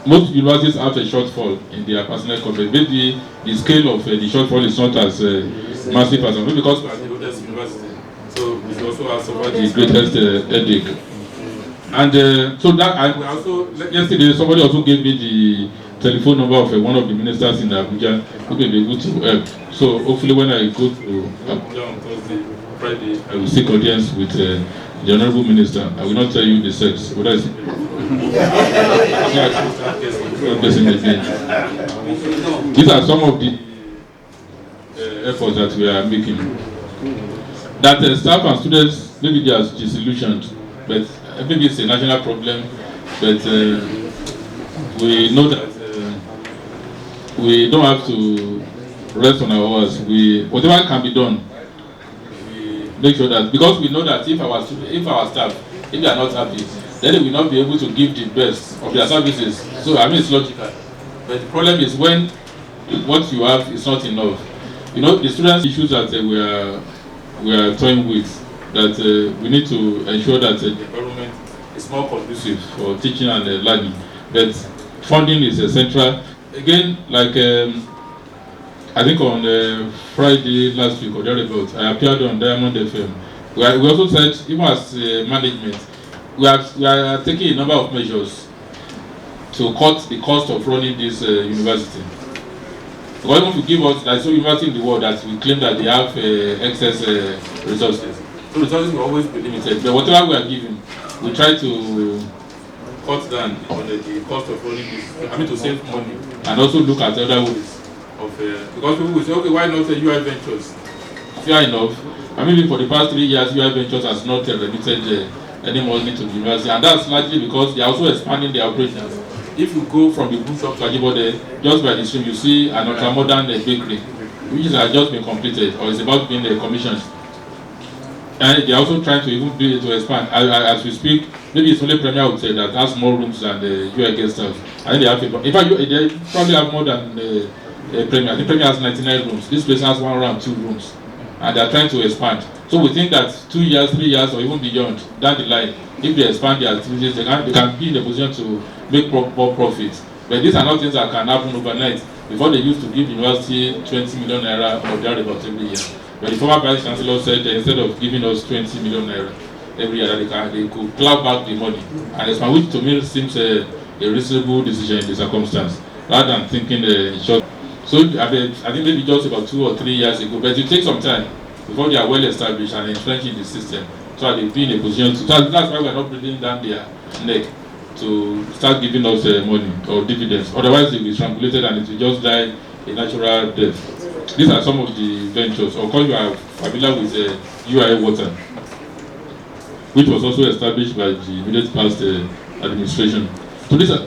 Most universities have a shortfall in their personnel cost. Maybe the scale of the shortfall is not as massive as maybe because we are the oldest university. So we also have suffered the greatest headache. And so that, and we also, yesterday somebody also gave me the telephone number of one of the ministers in Abuja who may be able to help. So hopefully when I go to Abuja on Thursday, Friday, I will seek audience with the Honorable Minister. I will not tell you the sex. What I say? These are some of the efforts that we are making. That staff and students, maybe they are disillusioned, but maybe it's a national problem, but we know that we don't have to rest on our oars. Whatever can be done, we make sure that, because we know that if our staff, if they are not happy, then they will not be able to give the best of their services. So I mean, it's logical. But the problem is when what you have is not enough. You know, the students' issues that we are toying with, that we need to ensure that the environment is more conducive for teaching and learning. But funding is central. Again, like I think on Friday last week or thereabouts, I appeared on Diamond FM. We also said, even as management, we are taking a number of measures to cut the cost of running this university. Because even to give us, there's no university in the world that we claim that they have excess resources. So resources will always be limited. But whatever we are given, we try to cut down on the cost of running this. I mean, to save money and also look at other ways of because people will say, okay, why not UI Ventures? Fair enough. I mean, for the past 3 years, UI Ventures has not remitted any money to the university, and that's largely because they are also expanding their operations. If you go from the bookshop to Ajibode, just by the stream, you see an ultra-modern bakery, which has just been completed or is about being commissioned. And they are also trying to even be to expand. As we speak, maybe it's only Premier Hotel that has more rooms than the UI Guest House. I think they have, in fact, they probably have more than Premier. I think Premier has 99 rooms. This place has 1 room, 2 rooms. And they are trying to expand. So we think that 2 years, 3 years, or even beyond, down the line, if they expand their activities, they can be in a position to make more profits. But these are not things that can happen overnight. Before, they used to give the university 20 million naira or thereabouts every year. But the former Vice Chancellor said that instead of giving us 20 million naira every year, that they could plow back the money. And it's which to me seems a reasonable decision in the circumstance, rather than thinking short. So I think maybe just about 2 or 3 years ago, but it takes some time before they are well established and entrenched in the system, so that they'll be in a position to. That's why we're not breathing down their neck to start giving us money or dividends. Otherwise, it will be strangulated and it will just die a natural death. These are some of the ventures. Of course, you are familiar with UIA Water, which was also established by the immediate past administration. So these are,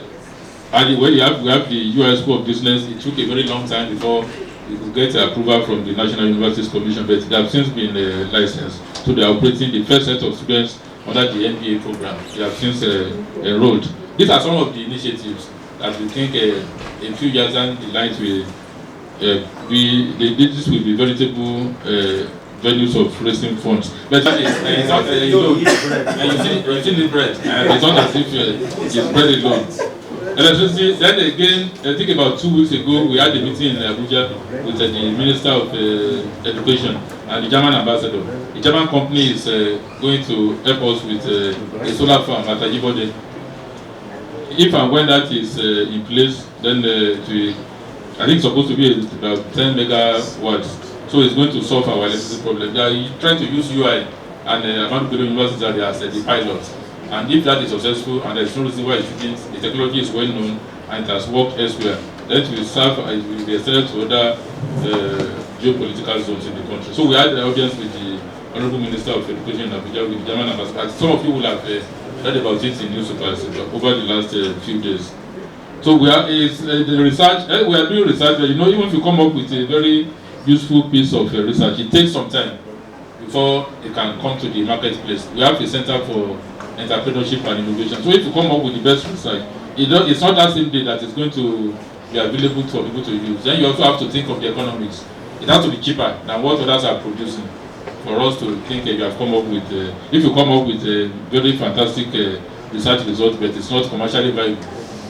and when we have the UIA School of Business, it took a very long time before we could get approval from the National Universities Commission, but they have since been licensed. So they are operating the first set of students under the MBA program. They have since enrolled. These are some of the initiatives that we think in a few years down the line will this will be veritable venues of raising funds. But it's not alone. You see the bread. It's not as if it's bread alone. Electricity, then again, I think about 2 weeks ago, we had a meeting in Abuja with the Minister of Education and the German ambassador. The German company is going to help us with a solar farm at Ajibode. If and when that is in place, then I think it's supposed to be about 10 megawatts. So it's going to solve our electricity problem. They are trying to use UI and Ahmadu Bello University as the pilot. And if that is successful and there's no reason why it shouldn't, the technology is well known and it has worked elsewhere, then it will serve, it will be extended to other geopolitical zones in the country. So we had an audience with the Honorable Minister of Education in Abuja, with the German ambassador. Some of you will have read about it in newspapers over the last few days. So we are the research. We are doing research. You know, even if you come up with a very useful piece of research, it takes some time before it can come to the marketplace. We have a center for entrepreneurship and innovation. So if you come up with the best research, it's not that same day that it's going to be available for people to use. Then you also have to think of the economics. It has to be cheaper than what others are producing for us to think you have come up with. If you come up with a very fantastic research result, but it's not commercially viable,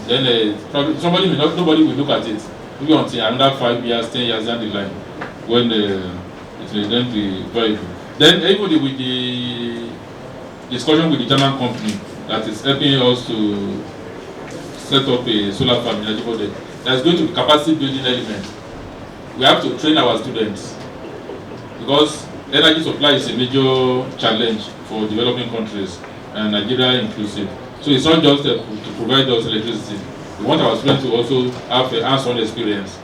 then probably nobody will look at it. Maybe until another 5 years, 10 years down the line, when it will then be viable. Then even with the discussion with the German company that is helping us to set up a solar farm in Ajibode, there's going to be capacity building element. We have to train our students because energy supply is a major challenge for developing countries, and Nigeria inclusive. So it's not just to provide us electricity. We want our students to also have a hands-on experience,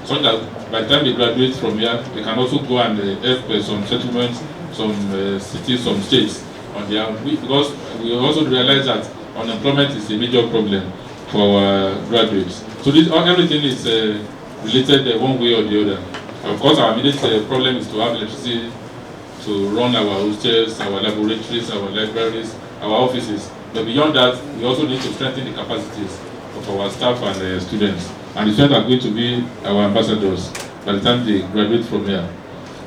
so that by the time they graduate from here, they can also go and help some settlements, some cities, some states on their own. Because we also realize that unemployment is a major problem for our graduates. So everything is related one way or the other. Of course, our immediate problem is to have electricity to run our hostels, our laboratories, our libraries, our offices. But beyond that, we also need to strengthen the capacities of our staff and students. And the students are going to be our ambassadors by the time they graduate from here.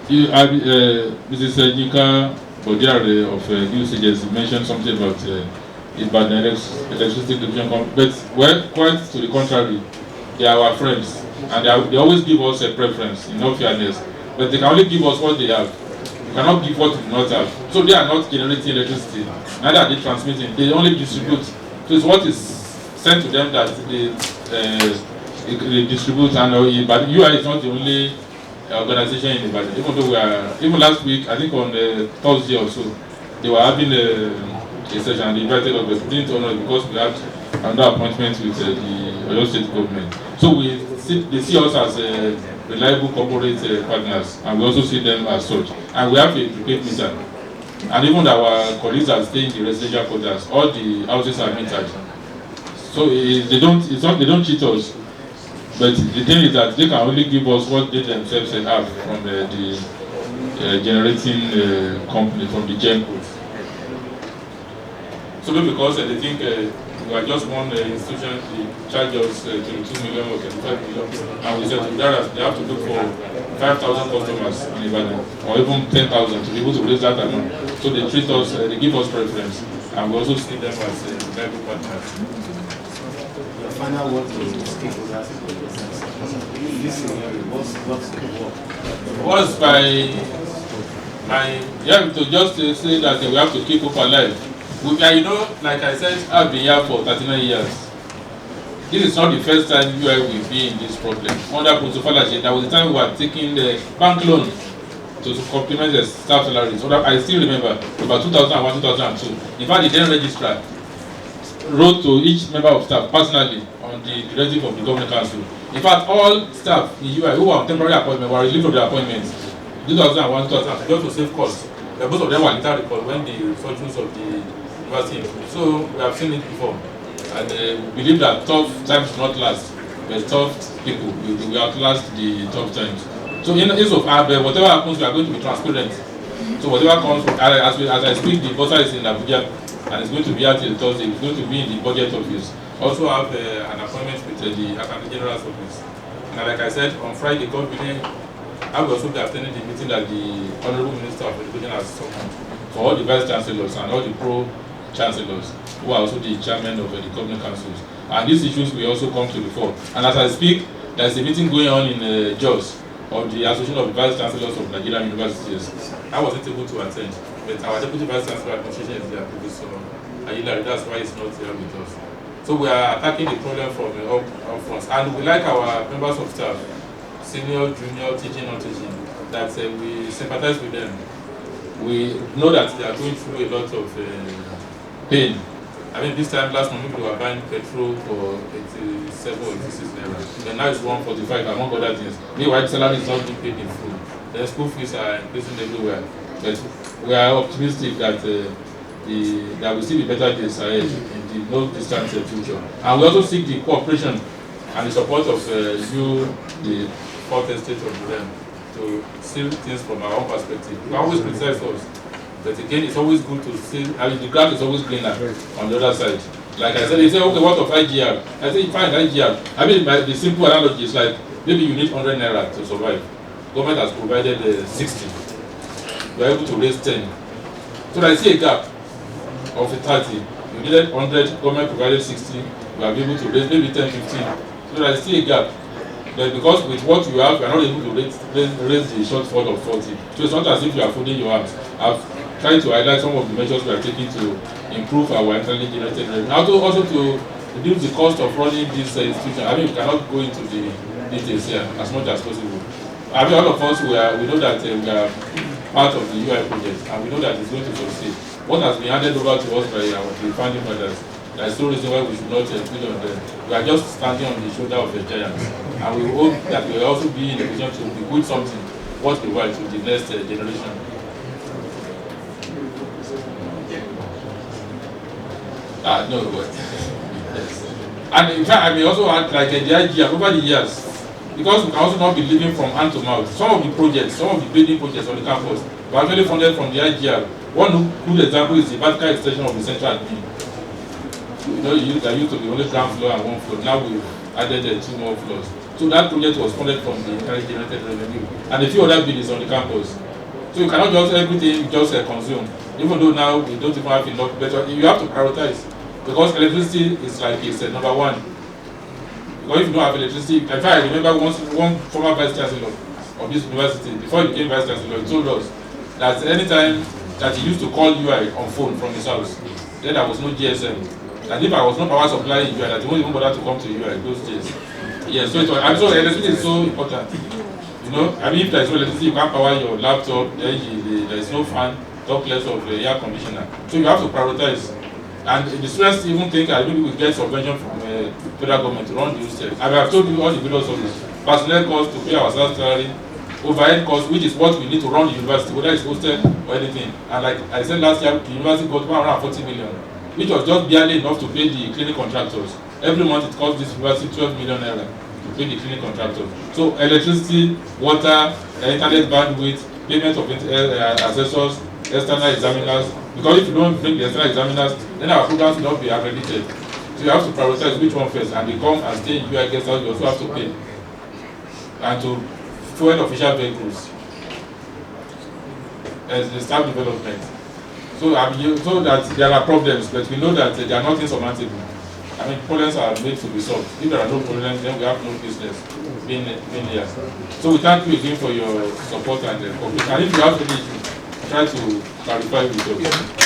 Mrs. Nika Bodiare of News Agency mentioned something about Ibadan electricity division, but quite to the contrary, they are our friends, and they always give us a preference, in all fairness, but they can only give us what they have. You cannot give what you do not have. So they are not generating electricity, neither are they transmitting, they only distribute. So it's what is sent to them that they distribute, and but UI is not the only organization in Ibadan. Even though even last week, I think on Thursday or so, they were having a session and they invited us, but we didn't honor it because we had another appointment with the Oyo State government. So they see us as reliable corporate partners, and we also see them as such. And we have a prepaid meter. And even our colleagues are staying in the residential quarters, all the houses are metered. So they don't cheat us. But the thing is that they can only give us what they themselves have from the generating company, from the GenCo. So because they think we are just one institution, they charge us 22 million or 25 million, and we said to that they have to look for 5,000 customers in Ibadan, or even 10,000 to be able to raise that amount. So they treat us, they give us preference, and we also see them as reliable partners. The final word to stakeholders in this scenario, what's the work? Was by to just say that we have to keep hope alive. You know, like I said, I've been here for 39 years. This is not the first time UI will be in this problem. Under Kutufalaje, there was a time we were taking the bank loan to complement the staff salaries. So I still remember about 2001, 2002. In fact, the then registrar wrote to each member of staff personally on the directive of the Governing Council. In fact, all staff in UI who were on temporary appointment were relieved of their appointments. 2001, 2002, just to save costs. Most of them were later recalled when the fortunes of the university improved. So we have seen it before. And we believe that tough times do not last. But tough people will outlast the tough times. So in the case of Abe, whatever happens, we are going to be transparent. So whatever comes, as I speak, the bossa is in Abuja, and it's going to be out till Thursday. It's going to be in the budget office. Also have an appointment with the Accountant General's office. And like I said, on Friday, God willing, I will also be attending the meeting that the Honorable Minister of Education has summoned for all the Vice Chancellors and all the Pro-Chancellors, who are also the chairman of the Governing Councils. And these issues will also come to the fore. And as I speak, there is a meeting going on in Jos of the Association of the Vice Chancellors of Nigerian Universities. I wasn't able to attend, but our Deputy Vice Chancellor Administration is there, Professor Ayila. That's why he's not here with us. So we are attacking the problem from up front. And we like our members of staff, senior, junior, teaching, non-teaching, that we sympathize with them. We know that they are going through a lot of pain. I mean, this time last month, people were buying petrol for 87 or 86 naira. And now it's 145, among other things. Meanwhile, the salary is not being paid in full. The school fees are increasing everywhere. But we are optimistic that there will still be better days ahead in the no distant future. And we also seek the cooperation and the support of you, the fourth estate of them, to see things from our own perspective. We always criticize us. But again, it's always good to see, I mean, the grass is always greener on the other side. Like I said, they say, okay, what of IGR? I say, fine, IGR. I mean, the simple analogy is like, maybe you need 100 naira to survive. Government has provided 60. You are able to raise 10. So I see a gap of 30. You needed 100, government provided 60. You are able to raise maybe 10, 15. So I see a gap. But because with what you have, you are not able to raise the shortfall of 40. So it's not as if you are folding your arms. I've tried to highlight some of the measures we are taking to improve our internally generated revenue. Also to reduce the cost of running this institution. I mean, we cannot go into the details here as much as possible. I mean, all of us, we know that we are part of the UI project, and we know that it's going to succeed. What has been handed over to us by our founding fathers, there is no reason why we should not build on them. We are just standing on the shoulder of the giants, and we hope that we will also be in a position to bequeath something worthwhile to the next generation. No, but yes. And in fact, I may also add, like the idea over the years, because we can also not be living from hand to mouth. Some of the projects, some of the building projects on the campus were actually funded from the IGR. One good example is the vertical extension of the central admin. You know, there used to be only ground floor and one floor. Now we've added 2 more floors. So that project was funded from the current generated revenue. And a few other buildings on the campus. So you cannot just everything just consume. Even though now we don't even have enough, but you have to prioritize. Because electricity is like it's number one. Because if you don't have electricity, in fact, I remember one former vice chancellor of this university, before he became vice chancellor, he told us that anytime that he used to call UI on phone from his house, then there was no GSM. And if I was not power supply in UI, that he won't even bother to come to UI those days. Yes, so electricity is so important. You know, I mean, if there is no electricity, you can't power your laptop, there is no fan, talk less of air conditioner. So you have to prioritize. And the students even think that maybe we get subvention from the federal government to run the hostel. I have told you all the videos of this. Personnel costs to pay our salary, overhead costs, which is what we need to run the university, whether it's hostel or anything. And like I said last year, the university got 140 million, which was just barely enough to pay the clinic contractors. Every month it costs this university 12 million naira to pay the clinic contractors. So electricity, water, internet bandwidth, payment of assessors, external examiners. Because if you don't bring the external examiners, then our programs will not be accredited. So you have to prioritize which one first, and they come and stay in UI guest house, you also have to pay. And to fuel official vehicles as the staff development. So so that there are problems, but we know that they are not insurmountable. I mean, problems are made to be solved. If there are no problems, then we have no business being here. So we thank you again for your support and cooperation. And if you have any issue, try to clarify with us.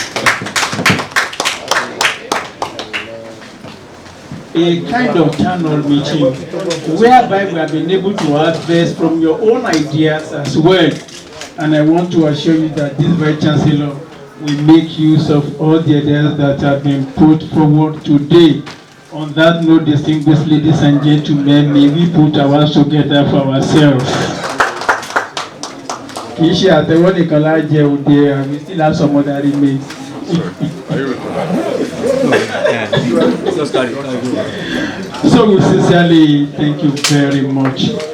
A kind of channel meeting whereby we have been able to harvest from your own ideas as well. And I want to assure you that this Vice Chancellor we make use of all the ideas that have been put forward today. On that note, distinguished ladies and gentlemen, may we put ours together for ourselves. Kì í ṣe àtẹ̀wọ́ nìkan la jẹ òde, and we still have some other remains. So we sincerely thank you very much.